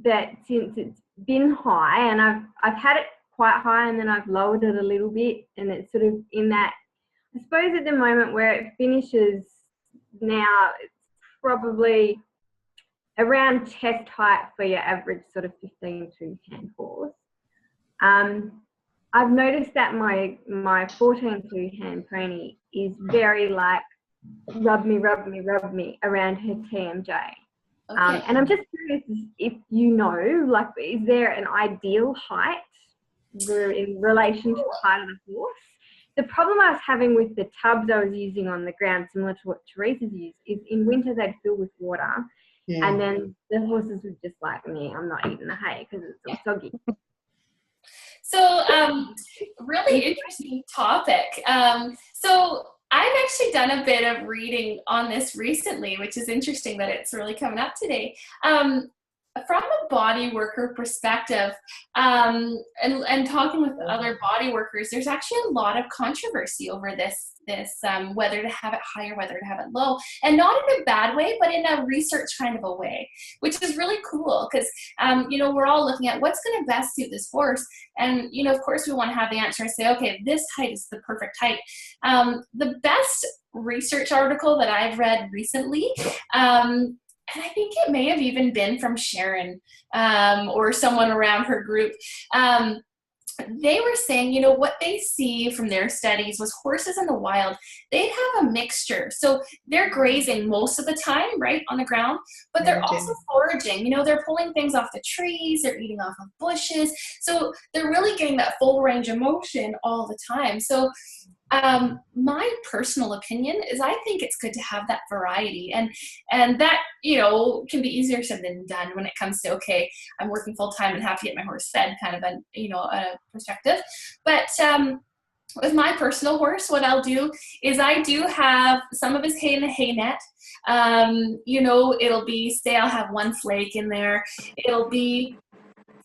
that since it's been high, and I've had it quite high, and then I've lowered it a little bit, and it's sort of in that, I suppose at the moment where it finishes now, it's probably around chest height for your average sort of 15 2-hand horse. I've noticed that my 14 2-hand pony is very like rub me around her TMJ. Okay. And I'm just curious if you know, like, is there an ideal height in relation to the height of the horse? The problem I was having with the tubs I was using on the ground, similar to what Teresa's used, is in winter they'd fill with water, and then the horses would just like, me, I'm not eating the hay because it's so soggy. So, really interesting topic. So I've actually done a bit of reading on this recently, which is interesting that it's really coming up today. From a body worker perspective, and talking with other body workers, there's actually a lot of controversy over this whether to have it high or whether to have it low, and not in a bad way, but in a research kind of a way, which is really cool because we're all looking at what's going to best suit this horse, and of course we want to have the answer and say, okay, this height is the perfect height. The best research article that I've read recently, and I think it may have even been from Sharon or someone around her group. They were saying, what they see from their studies was horses in the wild, they'd have a mixture. So they're grazing most of the time, right, on the ground, but they're also foraging. They're pulling things off the trees, they're eating off of bushes. So they're really getting that full range of motion all the time. So my personal opinion is I think it's good to have that variety, and that, can be easier said than done when it comes to, okay, I'm working full time and have to get my horse fed kind of a perspective. But with my personal horse, what I'll do is I do have some of his hay in the hay net. It'll be, say I'll have one flake in there. It'll be,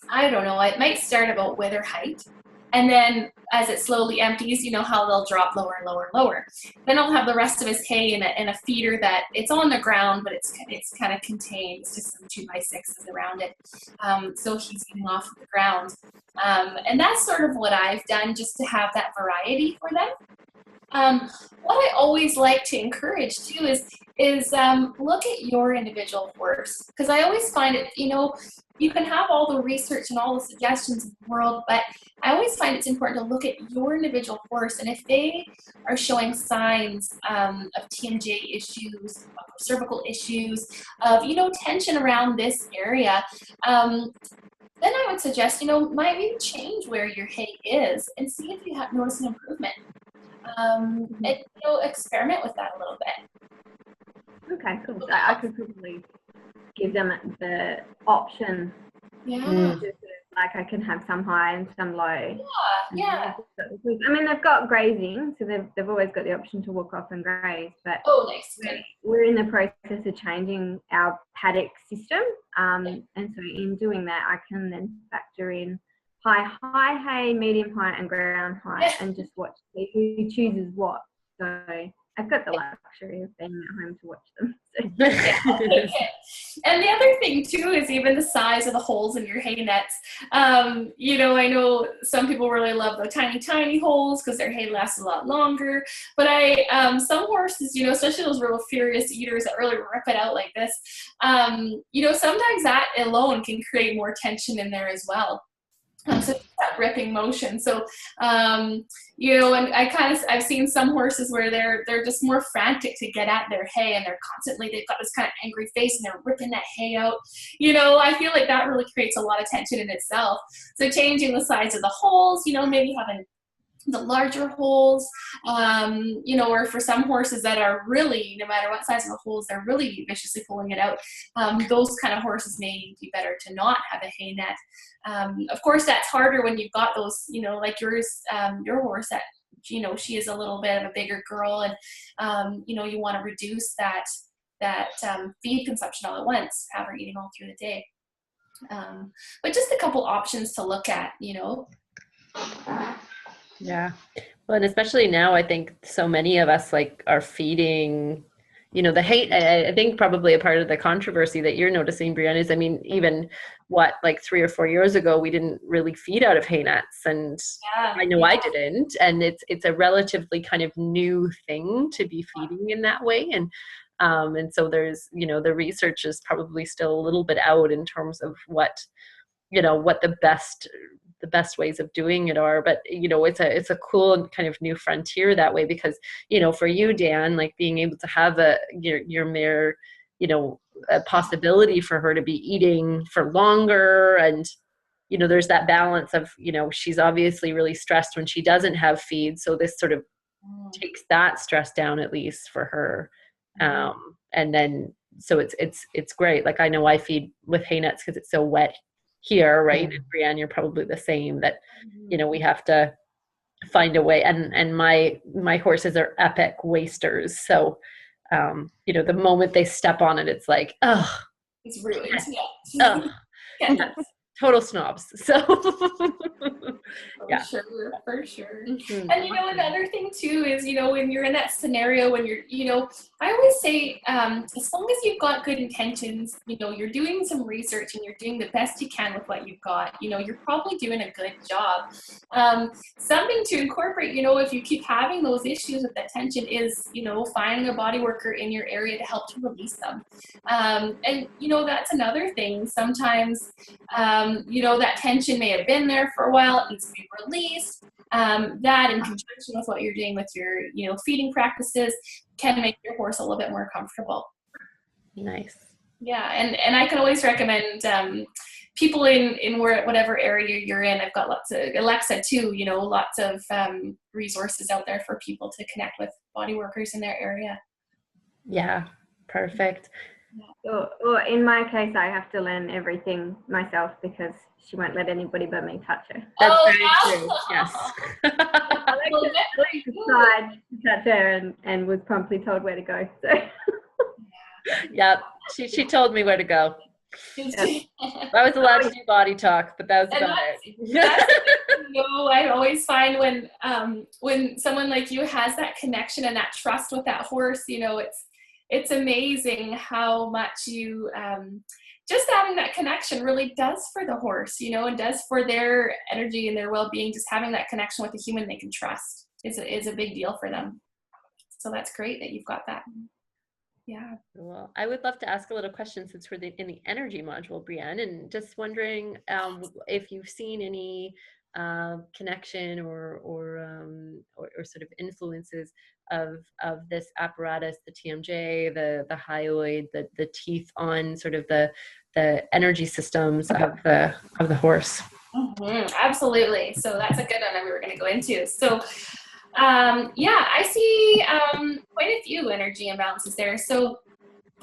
I don't know, it might start about wither height. And then as it slowly empties, you know how they'll drop lower and lower and lower. Then he'll have the rest of his hay in a feeder that it's on the ground, but it's kind of contained. It's just some 2x6s around it. So he's eating off of the ground. And that's sort of what I've done, just to have that variety for them. What I always like to encourage too is look at your individual horse, because I always find it, you know, you can have all the research and all the suggestions in the world, but I always find it's important to look at your individual horse, and if they are showing signs of TMJ issues, of cervical issues, of, you know, tension around this area, then I would suggest, you know, might maybe change where your hay is and see if you have noticed an improvement. And, you know, experiment with that a little bit. Okay, cool. I could probably give them the option. Yeah. Like I can have some high and some low. Yeah. I mean, they've got grazing, so they've always got the option to walk off and graze. But Nice. we're in the process of changing our paddock system, and so in doing that, I can then factor in high hay, medium high, and ground high, and just watch who chooses what. So I've got the luxury of being at home to watch them. And the other thing too is even the size of the holes in your hay nets. You know, I know some people really love the tiny holes because their hay lasts a lot longer. But some horses, you know, especially those real furious eaters that really rip it out like this, you know, sometimes that alone can create more tension in there as well. So that ripping motion. So, you know, and I've seen some horses where they're just more frantic to get at their hay, and they've got this kind of angry face and they're ripping that hay out. You know, I feel like that really creates a lot of tension in itself. So changing the size of the holes, you know, maybe having the larger holes, you know, or for some horses that are really, no matter what size of the holes, they're really viciously pulling it out. Those kind of horses may be better to not have a hay net. Of course, that's harder when you've got those, you know, like your horse that, you know, she is a little bit of a bigger girl, and, you know, you want to reduce that feed consumption all at once, have her eating all through the day. But just a couple options to look at, you know. Yeah. Well, and especially now, I think so many of us like are feeding, you know, the hate. I think probably a part of the controversy that you're noticing, Breanne, is, I mean, even like 3 or 4 years ago, we didn't really feed out of hay nets, and I know I didn't. And it's a relatively kind of new thing to be feeding in that way. And so there's, you know, the research is probably still a little bit out in terms of what the best ways of doing it are, but you know, it's a cool kind of new frontier that way, because, you know, for you, Dan, like being able to have your mare, you know, a possibility for her to be eating for longer, and you know, there's that balance of, you know, she's obviously really stressed when she doesn't have feed, so this sort of takes that stress down, at least for her. And then so it's great. Like I know I feed with hay nets because it's so wet here, right? And Breanne, you're probably the same, that, you know, we have to find a way, and my horses are epic wasters, so you know, the moment they step on it, it's like, oh, It's ruined. oh, Yeah. total snobs. So yeah, For sure. Mm-hmm. And you know, another thing too is, you know, when you're in that scenario, when you're, you know, I always say, as long as you've got good intentions, you know, you're doing some research and you're doing the best you can with what you've got, you know, you're probably doing a good job. Something to incorporate, you know, if you keep having those issues with that tension, is, you know, finding a body worker in your area to help to release them. And you know, that's another thing. Sometimes, you know, that tension may have been there for a while, it needs to be released. That in conjunction with what you're doing with your, you know, feeding practices can make your horse a little bit more comfortable. Nice. Yeah, and I can always recommend people in whatever area you're in. I've got lots of, Alexa too, you know, lots of resources out there for people to connect with body workers in their area. Yeah, perfect. Or in my case, I have to learn everything myself because she won't let anybody but me touch her. That's very true. Yes. Alexa tried to touch her and was promptly told where to go. So. Yeah, she told me where to go. I was allowed to do body talk, but that was And about that's it. I always find when someone like you has that connection and that trust with that horse, it's amazing how much you just having that connection really does for the horse, and does for their energy and their well-being. Just having that connection with a human they can trust is a big deal for them. So that's great that you've got that. Yeah. Well, I would love to ask a little question since we're in the energy module, Breanne, and just wondering if you've seen any connection or sort of influences of this apparatus, the TMJ, the hyoid, the teeth on sort of the energy systems of the horse. Absolutely. So that's a good one that we were going to go into. So I see quite a few energy imbalances there. So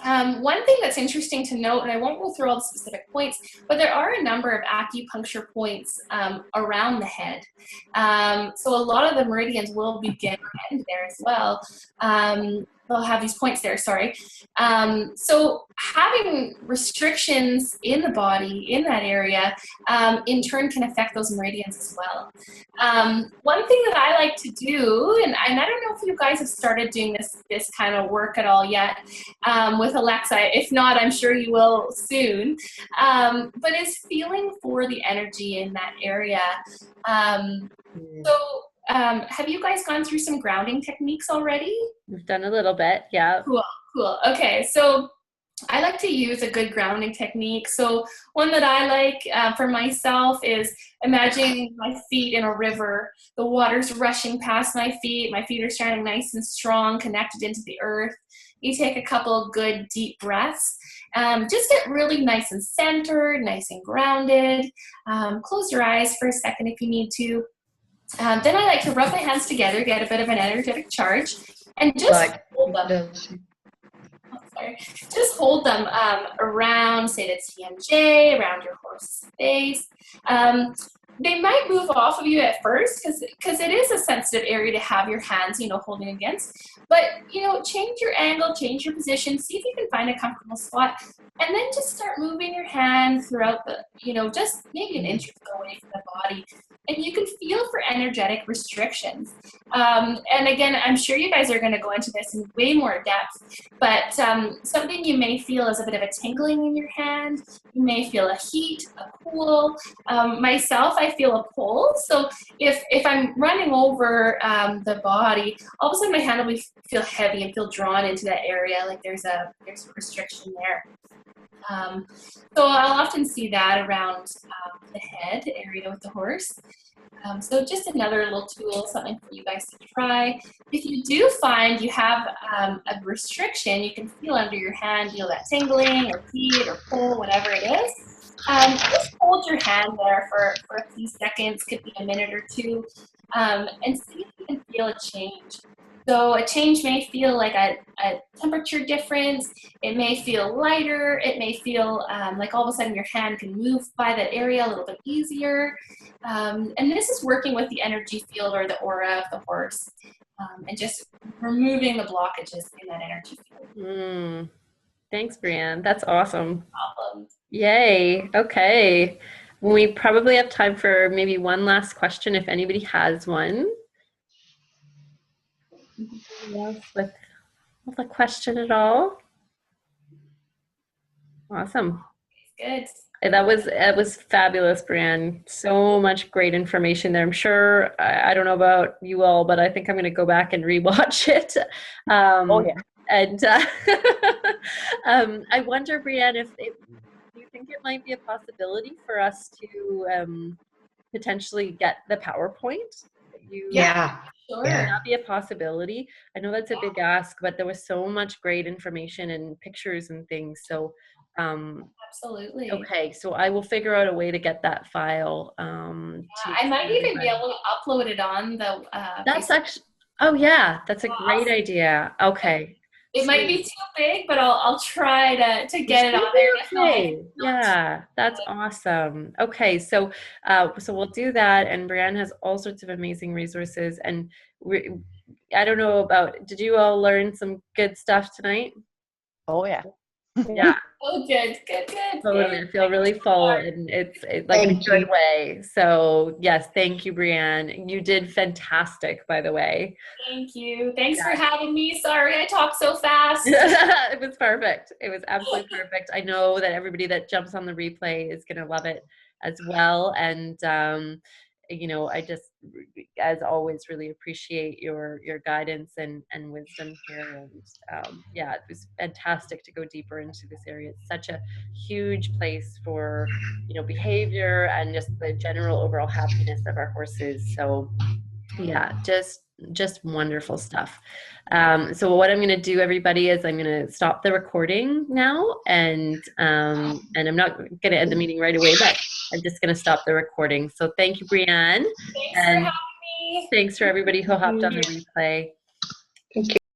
one thing that's interesting to note, and I won't go through all the specific points, but there are a number of acupuncture points around the head. So a lot of the meridians will begin or end there as well. They'll have these points there, sorry. So having restrictions in the body, in that area, in turn can affect those meridians as well. One thing that I like to do, and I don't know if you guys have started doing this kind of work at all yet with Alexa. If not, I'm sure you will soon. But is feeling for the energy in that area. Have you guys gone through some grounding techniques already? We've done a little bit, yeah. Cool. Okay, so I like to use a good grounding technique. So one that I like for myself is imagining my feet in a river. The water's rushing past my feet. My feet are standing nice and strong, connected into the earth. You take a couple good deep breaths. Just get really nice and centered, nice and grounded. Close your eyes for a second if you need to. Then I like to rub my hands together, get a bit of an energetic charge, and just hold them. Just hold them around, say the TMJ, around your horse's face. They might move off of you at first because it is a sensitive area to have your hands, holding against. But, change your angle, change your position, see if you can find a comfortable spot, and then just start moving your hand throughout the, just maybe an inch or so away from the body. And you can feel for energetic restrictions. And again, I'm sure you guys are going to go into this in way more depth, but something you may feel is a bit of a tingling in your hand. You may feel a heat, a cool. Myself, I feel a pull. So if I'm running over the body, all of a sudden my hand will feel heavy and feel drawn into that area, like there's a restriction there. So I'll often see that around the head area with the horse. So just another little tool, something for you guys to try. If you do find you have a restriction, you can feel under your hand, that tingling or heat or pull, whatever it is. Just hold your hand there for a few seconds, could be a minute or two, and see if you can feel a change. So a change may feel like a temperature difference. It may feel lighter. It may feel like all of a sudden your hand can move by that area a little bit easier. And this is working with the energy field or the aura of the horse and just removing the blockages in that energy field. Thanks, Breanne. That's awesome. Yay. Okay. We probably have time for maybe one last question if anybody has one. With a question at all? Awesome. Good. That was fabulous, Breanne. So much great information there. I'm sure, I don't know about you all, but I think I'm going to go back and rewatch it. Oh yeah. And I wonder, Breanne, if you think it might be a possibility for us to potentially get the PowerPoint? Yeah. Sure. Would that be a possibility? I know that's a big ask, but there was so much great information and pictures and things. So, absolutely. Okay, so I will figure out a way to get that file. I might even be able to upload it on the. That's actually. Oh yeah, that's a great idea. Okay. It might be too big, but I'll try to get it on there. Okay. Yeah, that's awesome. Okay, so we'll do that, and Breanne has all sorts of amazing resources. And I don't know about. Did you all learn some good stuff tonight? Oh yeah. Yeah. Oh, good, good, good. Totally. I feel really full, and it's like in a Thank good you. way. So yes, thank you, Breanne. You did fantastic, by the way. Thank you. Thanks for having me. Sorry I talk so fast. It was perfect. It was absolutely perfect. I know that everybody that jumps on the replay is going to love it as well. And, you know, I just, as always, really appreciate your guidance and wisdom here. And yeah, it was fantastic to go deeper into this area. It's such a huge place for, you know, behavior and just the general overall happiness of our horses. So yeah, just wonderful stuff. So what I'm going to do, everybody, is I'm going to stop the recording now, and I'm not going to end the meeting right away, but I'm just going to stop the recording. So thank you, Breanne, Thanks for and having me. thanks for everybody who hopped on the replay.